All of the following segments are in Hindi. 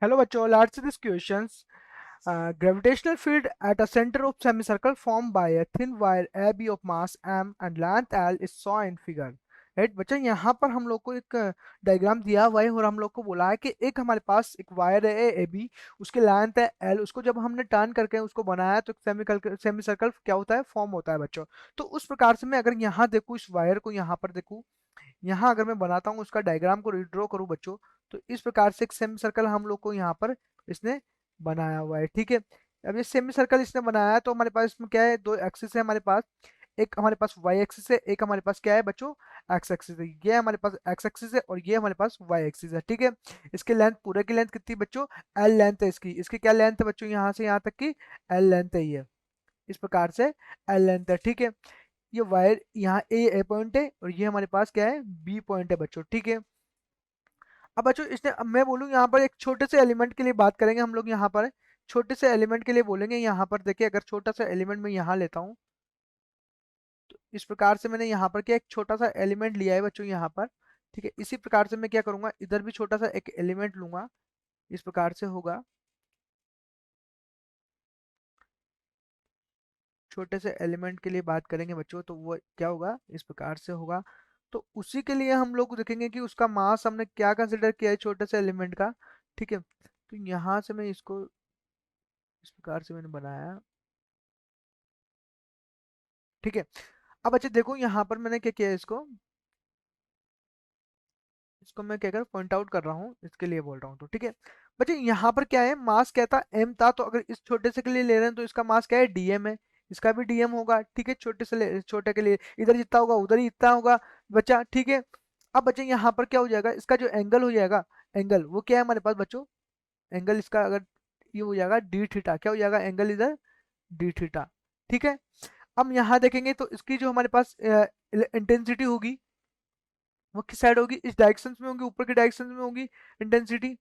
Hello bachcho, let's see these questions. Gravitational field at a center of semicircle formed by a thin wire AB of mass m and length l is saw in figure. Right बच्चा, यहाँ पर हम लोग को एक डायग्राम दिया हुआ है और हम लोग को बोला है कि एक हमारे पास एक वायर है ए बी, उसकी लेंथ है एल, उसको जब हमने टर्न करके उसको बनाया तो सेमी सर्कल क्या होता है, फॉर्म होता है बच्चों। तो उस प्रकार से मैं अगर यहाँ देखूँ, इस वायर को यहाँ पर देखूँ, यहाँ अगर मैं बनाता हूँ उसका डायग्राम को रीड्रॉ करूँ बच्चों, तो इस प्रकार से एक सेमी सर्कल हम लोग को यहाँ पर इसने बनाया हुआ है। ठीक है, अब ये सेमी सर्कल इसने बनाया है तो हमारे पास इसमें क्या है, दो एक्सिस है हमारे पास। एक हमारे पास वाई एक्सिस है, एक हमारे पास क्या है बच्चों, एक्स एक्सिस है। ये हमारे पास एक्स एक्सिस है और ये हमारे पास वाई एक्सिस है। ठीक है, इसकी लेंथ, पूरे की लेंथ कितनी बच्चों, एल लेंथ है इसकी। इसकी क्या लेंथ है बच्चों, यहाँ से यहाँ तक की एल लेंथ है ये, इस प्रकार से एल लेंथ है। ठीक है, ये वायर यहाँ ए पॉइंट है और ये हमारे पास क्या है, बी पॉइंट है बच्चों। ठीक है, अब बच्चों इसने, अब मैं बोलूँ यहाँ पर एक छोटे से एलिमेंट के लिए बात करेंगे हम लोग। यहाँ पर छोटे से एलिमेंट के लिए बोलेंगे। यहाँ पर देखिए, अगर छोटा सा एलिमेंट मैं यहाँ लेता हूँ, तो इस प्रकार से मैंने यहाँ पर क्या एक छोटा सा एलिमेंट लिया है बच्चों यहाँ पर। ठीक है, इसी प्रकार से मैं क्या करूँगा, इधर भी छोटा सा एक एलिमेंट लूंगा, इस प्रकार से होगा। छोटे से एलिमेंट के लिए बात करेंगे बच्चों, तो वो क्या होगा, इस प्रकार से होगा। तो उसी के लिए हम लोग देखेंगे कि उसका मास हमने क्या कंसिडर किया है छोटे से एलिमेंट का। ठीक है, तो यहाँ से मैं इसको इस प्रकार से मैंने बनाया। ठीक है, अब अच्छा देखो यहाँ पर मैंने क्या किया है, इसको इसको मैं क्या कर पॉइंट आउट कर रहा हूँ, इसके लिए बोल रहा हूँ। तो ठीक है बच्चे, यहाँ पर क्या है, मास क्या था, एम था। तो अगर इस छोटे से के लिए ले रहे हैं तो इसका मास क्या है, डीएम है। इसका भी डीएम होगा। ठीक है, छोटे से छोटे के लिए इधर जितना होगा उधर ही इतना होगा बच्चा। ठीक है, अब बच्चे यहाँ पर क्या हो जाएगा, इसका जो एंगल हो जाएगा, एंगल वो क्या है हमारे पास बच्चों, एंगल इसका अगर ये हो जाएगा डी थीटा, क्या हो जाएगा एंगल इधर, डी थीटा। ठीक है, हम यहाँ देखेंगे तो इसकी जो हमारे पास इंटेंसिटी होगी, वो किस साइड होगी, इस डायरेक्शन में होगी, ऊपर की डायरेक्शन में होगी इंटेंसिटी,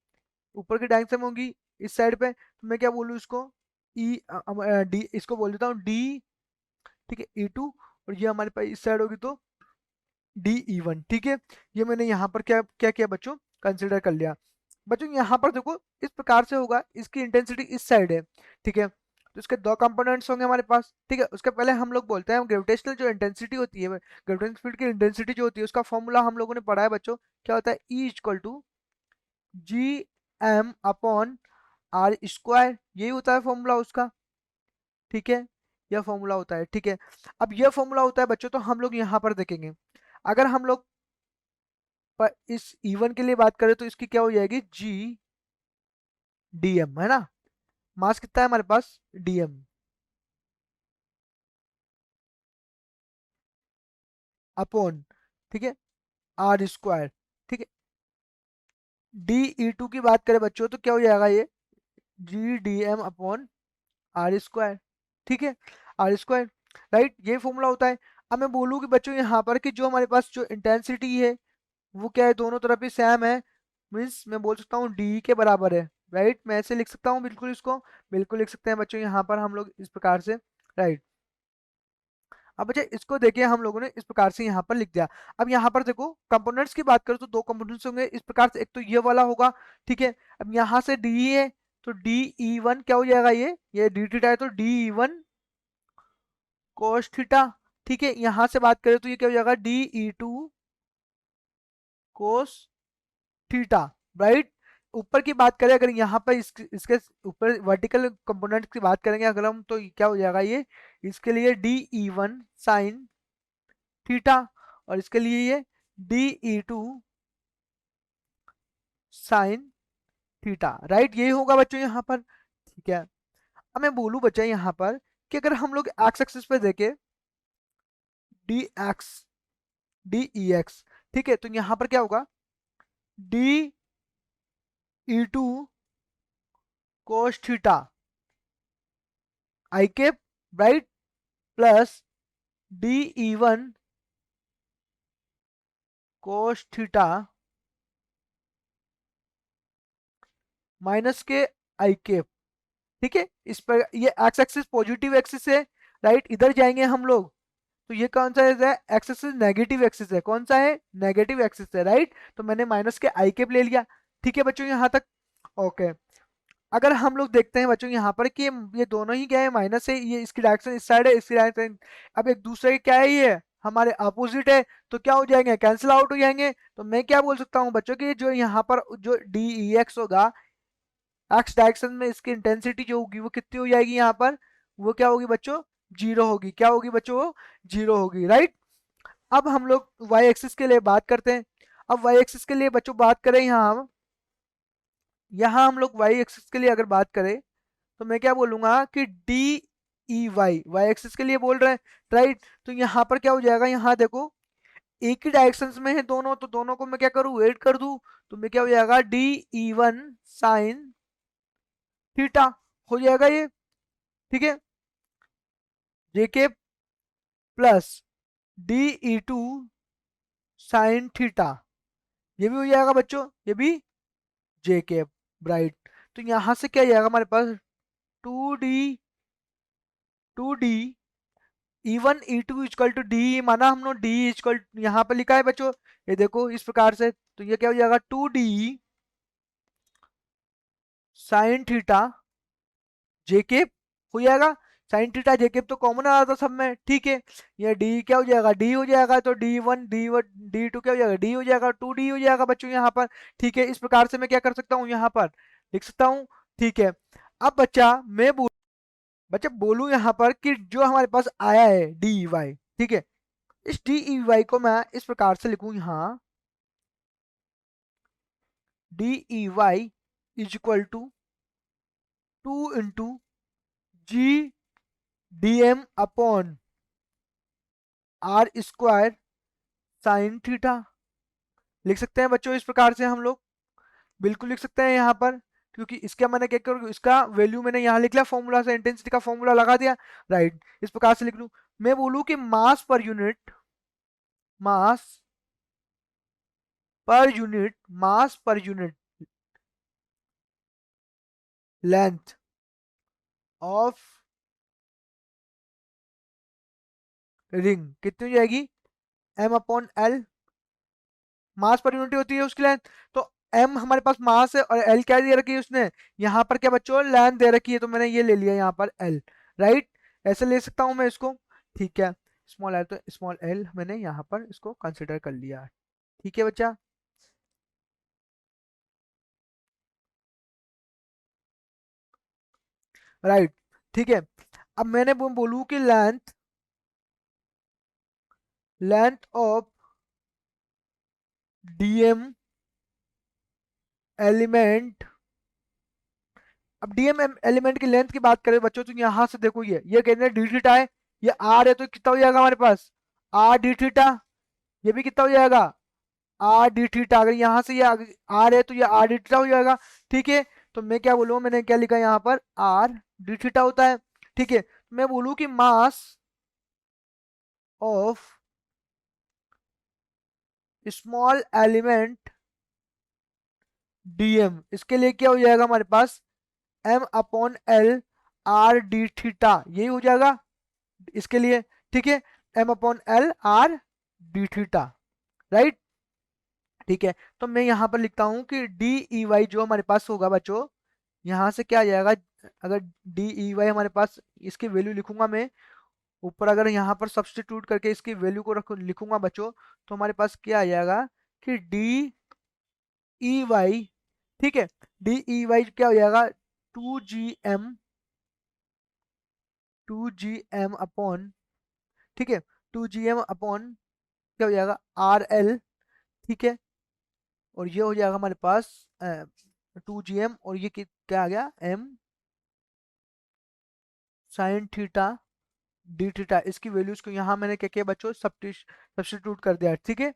ऊपर की डायरेक्शन में होगी इस साइड पे। तो मैं क्या बोलूँ इसको, ई डी, इसको बोल देता हूँ डी। ठीक है, E2, और ये हमारे पास इस साइड होगी तो DE1। ठीक है, ये मैंने यहाँ पर क्या क्या किया बच्चों, कंसिडर कर लिया। बच्चों यहाँ पर देखो इस प्रकार से होगा, इसकी इंटेंसिटी इस साइड है। ठीक है, तो इसके दो कंपोनेंट्स होंगे हमारे पास। ठीक है, उसके पहले हम लोग बोलते हैं ग्रेविटेशनल जो इंटेंसिटी होती है, ग्रेविटेशनल फील्ड की इंटेंसिटी जो होती है, उसका फॉर्मूला हम लोगों ने पढ़ा है बच्चों। क्या होता है, E = GM/R², यही होता है फॉर्मूला उसका। ठीक है, यह फॉर्मूला होता है। ठीक है, अब यह फॉर्मूला होता है बच्चों, तो हम लोग यहाँ पर देखेंगे, अगर हम लोग पर इस E1 के लिए बात करें तो इसकी क्या हो जाएगी, GDM, है ना। मास कितना है हमारे पास, DM अपॉन, ठीक है, R²। ठीक है, DE2 की बात करें बच्चों तो क्या हो जाएगा ये, GDM/R²। ठीक है, R², राइट, ये फॉर्मूला होता है। अब मैं बोलूँ कि बच्चों यहाँ पर कि जो हमारे पास जो इंटेंसिटी है वो क्या है, दोनों तरफ ही सेम है। मीन्स मैं बोल सकता हूँ डी के बराबर है। राइट, मैं ऐसे लिख सकता हूँ बिल्कुल, इसको बिल्कुल लिख सकते हैं बच्चों यहाँ पर हम लोग इस प्रकार से। राइट, अब बच्चे इसको देखिए, हम लोगों ने इस प्रकार से यहाँ पर लिख दिया। अब यहाँ पर देखो कंपोनेंट्स की बात करो तो दो कंपोनेंट्स होंगे इस प्रकार से, एक तो ये वाला होगा। ठीक है, अब यहाँ से डी है तो DE1 क्या हो जाएगा, ये डी थीटा है तो DE1 cos थीटा। ठीक है, यहाँ से बात करें तो ये क्या हो जाएगा, DE2 cos थीटा। राइट, ऊपर की बात करें अगर यहाँ पर इसके ऊपर वर्टिकल कंपोनेंट की बात करेंगे अगर हम, तो क्या हो जाएगा ये, इसके लिए DE1 साइन थीटा, और इसके लिए ये DE2 साइन थीटा। राइट, यही होगा बच्चों यहाँ पर। ठीक है, अब मैं बोलूँ बच्चा यहाँ पर कि अगर हम लोग एक्स एक्सिस पे देखें, DX DEX, ठीक है, तो यहाँ पर क्या होगा, DE2 cos theta i cap, right, plus DE1 cos theta minus के आई कैप। ठीक है, इस पर ये एक्स एक्सिस पॉजिटिव एक्सिस है। राइट, इधर जाएंगे हम लोग तो ये कौन सा है, एक्स एक्सिस नेगेटिव एक्सिस है। कौन सा है, नेगेटिव एक्सिस है। राइट, तो मैंने माइनस के आई कैप ले लिया। ठीक है बच्चों यहाँ तक, ओके। अगर हम लोग देखते हैं बच्चों यहाँ पर कि ये दोनों ही क्या है, माइनस है, ये इसकी डायरेक्शन इस साइड है, इसकी डायरेक्शन अब एक दूसरे की क्या है, ये हमारे अपोजिट है, तो क्या हो जाएंगे, कैंसिल आउट हो जाएंगे। तो मैं क्या बोल सकता हूँ बच्चों की जो यहाँ पर जो डी ई एक्स होगा, एक्स डायरेक्शन में इसकी इंटेंसिटी जो होगी वो कितनी हो जाएगी यहाँ पर, वो क्या होगी बच्चों, जीरो होगी। क्या होगी बच्चों, वो जीरो होगी, राइट। अब हम लोग वाई एक्सिस के लिए बात करते हैं। अब वाई एक्सिस के लिए बच्चों बात करें, यहाँ हम लोग वाई एक्सिस के लिए अगर बात करें तो मैं क्या बोलूंगा कि d E y, y axis के लिए बोल रहे हैं, राइट। तो यहाँ पर क्या हो जाएगा, यहाँ देखो एक ही डायरेक्शन में है दोनों, तो दोनों को मैं क्या करूँ, ऐड कर दूं, तो मैं क्या हो जाएगा, d e one sine theta हो जाएगा ये, ठीक है, JK plus d e two sine theta, ये भी हो जाएगा बच्चों, ये भी जे के, राइट। तो यहां से क्या जाएगा हमारे पास, two d e one e two equal to d, माना हम लोग डी इक्वल यहाँ पे लिखा है बच्चों, ये देखो इस प्रकार से, तो ये क्या हो जाएगा, टू डी साइन थीटा जेके हो जाएगा। साइन थीटा जेके तो कॉमन आ रहा था सब में, ठीक है। ये डी क्या हो जाएगा, डी हो जाएगा, तो डी वन डी टू क्या हो जाएगा, डी हो जाएगा, टू डी हो जाएगा बच्चों यहाँ पर, ठीक है। इस प्रकार से मैं क्या कर सकता हूँ, यहाँ पर लिख सकता हूँ, ठीक है। अब बच्चा बोलूँ यहाँ पर कि जो हमारे पास आया है डी वाई, ठीक है, इस डी ई वाई को मैं इस प्रकार से लिखूं, यहाँ d E y is equal to two into G d m upon r square sine theta, लिख सकते हैं बच्चों इस प्रकार से हम लोग, बिल्कुल लिख सकते हैं यहाँ पर, क्योंकि इसका मैंने क्या करूँ, इसका वैल्यू मैंने यहाँ लिख लिया, फॉर्मूला से इंटेंसिटी का फॉर्मूला लगा दिया, राइट। इस प्रकार से लिख लूँ। मैं बोलूँ कि मास per unit length of ring कितनी हो जाएगी, एम अपॉन एल, मास पर यूनिट होती है उसकी लेंथ, तो एम हमारे पास मास है और एल क्या दे रखी है उसने, यहाँ पर क्या बच्चों लेंथ दे रखी है, तो मैंने ये ले लिया यहाँ पर एल, राइट। ऐसे ले सकता हूँ मैं इसको, ठीक है। स्मॉल एल, तो स्मॉल एल मैंने यहाँ पर इसको कंसिडर कर लिया, ठीक है बच्चा, राइट, ठीक है। अब मैंने बोलूँ कि लेंथ ऑफ डीएम एलिमेंट, अब डीएम एलिमेंट की लेंथ की बात करें बच्चों, तो यहाँ से देखो ये कहते हैं डी थीटा है, ये आर है, तो कितना हो जाएगा हमारे पास, आर डी थीटा, ये भी कितना हो जाएगा, आर डी थीटा। अगर यहाँ से ये आर है तो ये आर डी थीटा हो जाएगा, ठीक है। तो मैं क्या बोलूँ, मैंने क्या लिखा यहाँ पर, आर डी थीटा होता है, ठीक है। मैं बोलूँ कि mass of small element dm, इसके लिए क्या हो जाएगा हमारे पास, m upon l r d theta, यही हो जाएगा इसके लिए, ठीक है, m upon l r d theta, right, ठीक है। तो मैं यहाँ पर लिखता हूँ कि डी ई वाई जो हमारे पास होगा बच्चों, यहाँ से क्या आ जाएगा, अगर डी ई वाई हमारे पास, इसकी वैल्यू लिखूंगा मैं ऊपर, अगर यहाँ पर सब्सटीट्यूट करके इसकी वैल्यू को लिखूंगा बच्चों, तो हमारे पास क्या आ जाएगा कि डी ई वाई, ठीक है, डी ई वाई क्या हो जाएगा, टू जी एम, अपॉन, ठीक है, टू जी एम अपॉन क्या हो जाएगा, आर एल, ठीक है। और ये हो जाएगा हमारे पास टू जी एम, और ये क्या आ गया, m sine theta d theta, इसकी वैल्यूज को यहाँ मैंने क्या किया बच्चों, सब्सटीट्यूट कर दिया, ठीक है।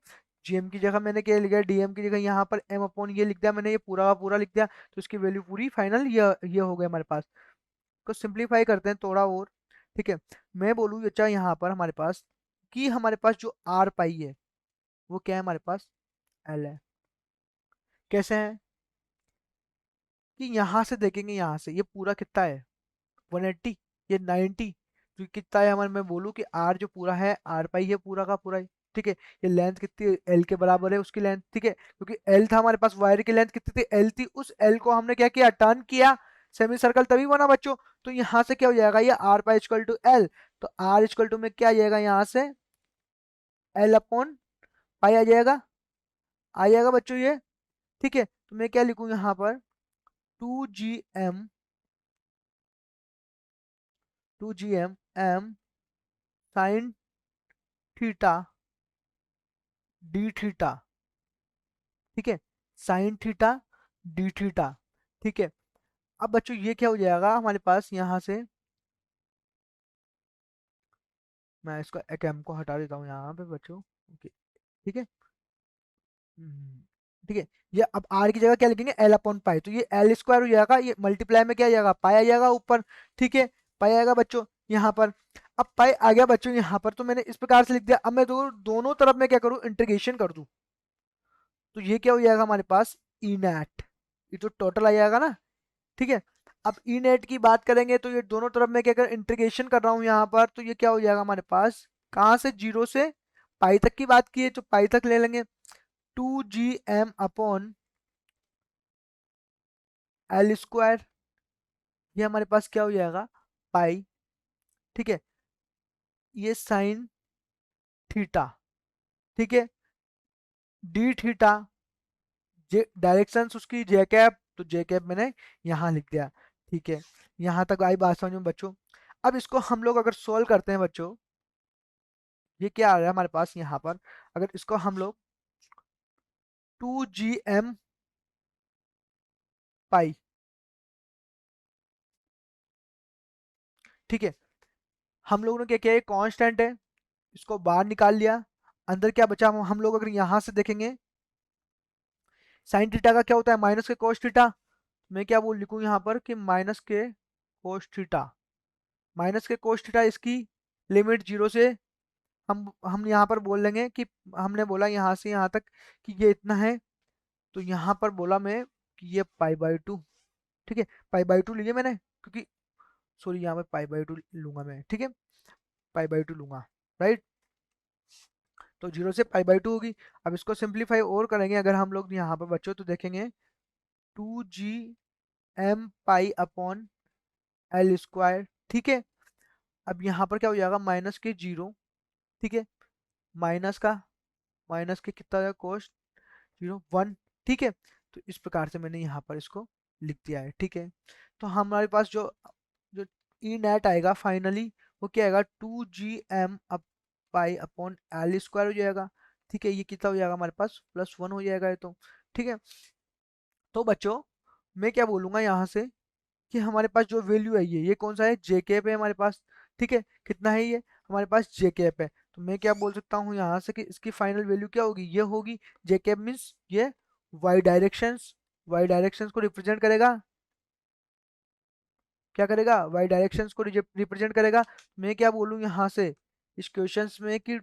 जीएम की जगह मैंने क्या लिखा, डीएम की जगह यहाँ पर एम अपॉन ये लिख दिया मैंने, ये पूरा का पूरा लिख दिया, तो इसकी वैल्यू पूरी फाइनल ये हो गया हमारे पास। तो सिंप्लीफाई करते हैं थोड़ा और, ठीक है। मैं बोलूँ अच्छा यहाँ पर हमारे पास कि हमारे पास जो आर पाई है वो क्या है हमारे पास, एल है। कैसे है कि यहाँ से देखेंगे, यहाँ से ये पूरा कितना है, 180, ये 90, तो कितना है हमारे, मैं बोलूँ कि आर जो पूरा है, आर पाई है पूरा का पूरा, ठीक है। ये लेंथ कितनी एल के बराबर है, उसकी लेंथ, ठीक है, क्योंकि एल था हमारे पास, वायर की लेंथ कितनी थी, एल थी, उस एल को हमने क्या किया, टर्न किया, सेमी सर्कल तभी बना बच्चों। तो यहाँ से क्या हो जाएगा, ये r pi equal to L, तो आर इक्वल टू में क्या आ जाएगा यहाँ से एल अपॉन पाई आ जाएगा बच्चों ये। ठीक है, तो मैं क्या लिखूँ यहाँ पर 2gm 2gm m sign theta d theta. ठीक है, साइन थीटा डी थीटा। ठीक है, अब बच्चों ये क्या हो जाएगा हमारे पास यहाँ से, मैं इसको एक एम को हटा देता हूँ यहाँ पे बच्चों। ओके, ठीक है। हम्म, ठीक है, ये अब आर की जगह क्या लिखेंगे एल अपॉन पाई, तो ये एल स्क्वायर हो जाएगा, ये मल्टीप्लाई में क्या आ जाएगा पाई आ जाएगा ऊपर। ठीक है, पाई आएगा बच्चों यहाँ पर। अब पाई आ गया बच्चों यहाँ पर, तो मैंने इस प्रकार से लिख दिया। अब मैं दोनों तरफ में क्या करूँ इंटीग्रेशन कर दूं, तो ये क्या हो जाएगा हमारे पास ई नेट, ये तो टोटल आ जाएगा ना। ठीक है, अब ई नेट की बात करेंगे तो ये दोनों तरफ में क्या कर इंटीग्रेशन कर रहा हूँ यहाँ पर, तो ये क्या हो जाएगा हमारे पास, कहाँ से जीरो से पाई तक की बात की है तो पाई तक ले लेंगे, 2gm अपॉन एल स्क्वायर, ये हमारे पास क्या हो जाएगा पाई। ठीक है, ये साइन थीटा। ठीक है, डी थीटा, जे डायरेक्शन उसकी जे कैप, तो जे कैप मैंने यहाँ लिख दिया। ठीक है, यहाँ तक आई बात समझ में बच्चों। अब इसको हम लोग अगर सोल्व करते हैं बच्चों, ये क्या आ रहा है हमारे पास यहाँ पर, अगर इसको हम लोग 2gm पाई, ठीक है, हम लोगों ने क्या किया, कांस्टेंट है, इसको बाहर निकाल लिया, अंदर क्या बचा, हम लोग अगर यहाँ से देखेंगे साइन थीटा का क्या होता है माइनस के कोस थीटा, मैं क्या बोल लिखूँ यहाँ पर कि माइनस के कोस थीटा, माइनस के कोस थीटा, इसकी लिमिट जीरो से हम यहाँ पर बोल लेंगे कि हमने बोला यहाँ से यहाँ तक कि ये इतना है, तो यहाँ पर बोला मैं कि ये पाई बाई टू। ठीक है, पाई बाई टू लीजिए मैंने, क्योंकि सॉरी यहाँ पे पाई बाई टू लूंगा मैं। ठीक है, पाई बाई टू लूंगा, राइट, तो जीरो से पाई बाई टू होगी। अब इसको सिंप्लीफाई और करेंगे अगर हम लोग यहाँ पर बच्चों, तो देखेंगे 2gm pi upon L square. ठीक है, अब यहाँ पर क्या हो जाएगा माइनस के जीरो। ठीक है, माइनस का माइनस के कितना कोस जीरो वन। ठीक है, तो इस प्रकार से मैंने यहाँ पर इसको लिख दिया है। ठीक है, तो हमारे पास जो जो ई नेट आएगा फाइनली वो क्या आएगा 2gm up pi upon L square हो जाएगा। ठीक है, ये कितना हो जाएगा हमारे पास +1 हो जाएगा ये तो। ठीक है, तो बच्चों मैं क्या बोलूँगा यहाँ से कि हमारे पास जो वैल्यू है ये कौन सा है जे कैप है हमारे पास। ठीक है, कितना है ये हमारे पास जे कैप है, तो मैं क्या बोल सकता हूँ यहाँ से कि इसकी फाइनल वैल्यू क्या होगी, ये होगी जे कैप मीन्स ये वाई डायरेक्शंस को रिप्रेजेंट करेगा, क्या करेगा वाई डायरेक्शंस को रिप्रेजेंट करेगा। मैं क्या बोलूँ यहाँ से इस क्वेश्चंस में कि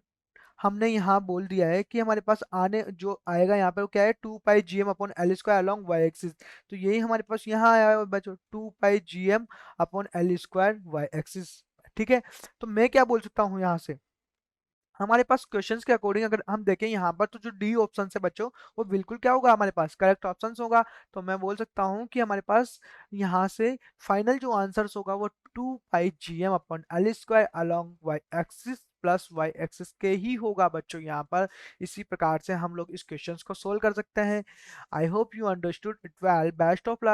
हमने यहाँ बोल दिया है कि हमारे पास आने जो आएगा यहाँ पे वो क्या है 2πgm upon L square along y axis, तो यही हमारे पास यहाँ आया है बच्चों 2πgm upon L square y axis. ठीक है, तो मैं क्या बोल सकता हूँ यहाँ से, हमारे पास क्वेश्चंस के अकॉर्डिंग अगर हम देखें यहाँ पर तो जो डी ऑप्शन है बच्चों वो बिल्कुल क्या होगा हमारे पास करेक्ट ऑप्शन होगा। तो मैं बोल सकता हूँ कि हमारे पास यहाँ से फाइनल जो आंसर होगा वो 2πgm upon L square along y axis plus y axis के ही होगा बच्चों यहाँ पर। इसी प्रकार से हम लोग इस क्वेश्चंस को सोल्व कर सकते हैं। I hope you understood it well, best of luck.